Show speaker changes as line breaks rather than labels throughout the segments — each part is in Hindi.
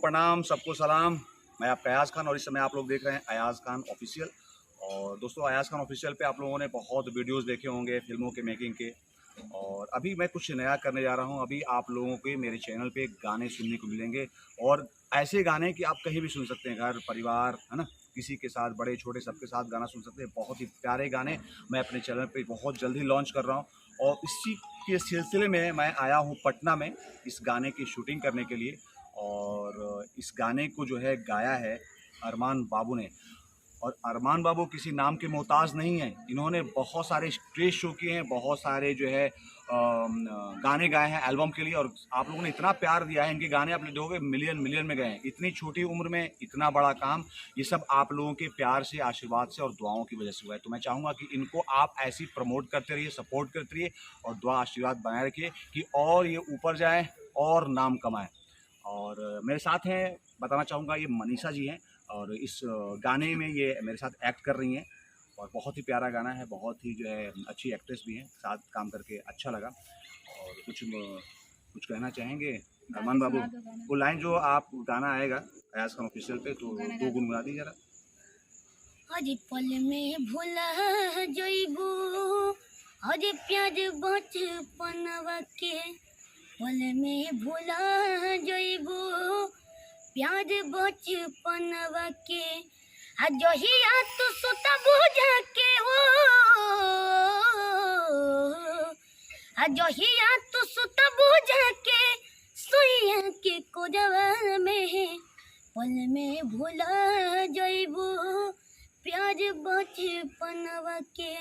प्रणाम, सबको सलाम। मैं आपका अयाज़ खान और इस समय आप लोग देख रहे हैं अयाज़ खान ऑफिशियल। और दोस्तों, अयाज़ खान ऑफिशियल पे आप लोगों ने बहुत वीडियोस देखे होंगे फिल्मों के मेकिंग के, और अभी मैं कुछ नया करने जा रहा हूं। अभी आप लोगों के मेरे चैनल पे गाने सुनने को मिलेंगे, और ऐसे गाने कि आप कहीं भी सुन सकते हैं, घर परिवार है ना, किसी के साथ, बड़े छोटे सबके साथ गाना सुन सकते हैं। बहुत ही प्यारे गाने मैं अपने चैनल पे बहुत जल्द ही लॉन्च कर रहा हूँ, और इसी के सिलसिले में मैं आया हूँ पटना में इस गाने की शूटिंग करने के लिए। और इस गाने को जो है गाया है अरमान बाबू ने, और अरमान बाबू किसी नाम के मोहताज नहीं हैं। इन्होंने बहुत सारे स्टेज शो किए हैं, बहुत सारे जो है गाने गाए हैं एल्बम के लिए, और आप लोगों ने इतना प्यार दिया है। इनके गाने आप देखोगे मिलियन मिलियन में गए हैं। इतनी छोटी उम्र में इतना बड़ा काम, ये सब आप लोगों के प्यार से, आशीर्वाद से और दुआओं की वजह से हुआ है। तो मैं चाहूँगा कि इनको आप ऐसी प्रमोट करते रहिए, सपोर्ट करते रहिए, और दुआ आशीर्वाद बनाए रखिए कि और ये ऊपर जाए और नाम कमाएँ। और मेरे साथ हैं, बताना चाहूँगा, ये मनीषा जी हैं, और इस गाने में ये मेरे साथ एक्ट कर रही हैं। और बहुत ही प्यारा गाना है, बहुत ही जो है अच्छी एक्ट्रेस भी हैं, साथ काम करके अच्छा लगा। और कुछ कहना चाहेंगे अरमान बाबू? वो लाइन जो आप गाना आएगा अयाज़ खान ऑफिशियल पे, तो दो गुनगुना दी जरा।
अरे पल में भुला जइबू, अरे प्यार बचपनवा के, पल में भुला जइबू प्यार बचपनवा के, आ जहिया तू सुता बुझा के हो, आ जहिया तू सुता बुझा के, सोइया के कोजवा में, पल में भुला जइबू प्यार बचपनवा के।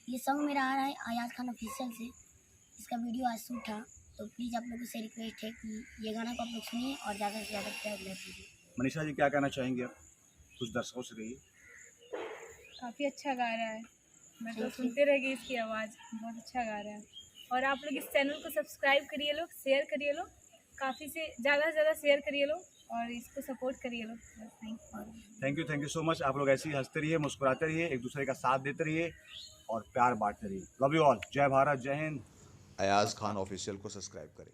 ये सॉन्ग मेरा आ रहा है अयाज़ खान ऑफिशियल से। इसका वीडियो आज शूट था, तो प्लीज़ आप लोगों से रिक्वेस्ट है कि ये गाना को आप लोग सुनिए और ज़्यादा से ज़्यादा प्यार दीजिए।
मनीषा जी, क्या कहना चाहेंगे आप? कुछ दर्शकों से कहिए।
काफ़ी अच्छा गा रहा है, मैं तो सुनते रह गई इसकी आवाज़, बहुत अच्छा गा रहा है। और आप लोग इस चैनल को सब्सक्राइब करिए लोग, शेयर करिए लोग, काफ़ी से ज़्यादा शेयर करिए लोग, और इसको सपोर्ट करिए लोग।
Thank you so much. आप लोग ऐसे ही हंसते रहिए, मुस्कुराते रहिए, एक दूसरे का साथ देते रहिए और प्यार बांटते रहिए। Love you all. जय भारत, जय हिंद।
अयाज़ खान ऑफिशियल को सब्सक्राइब करें।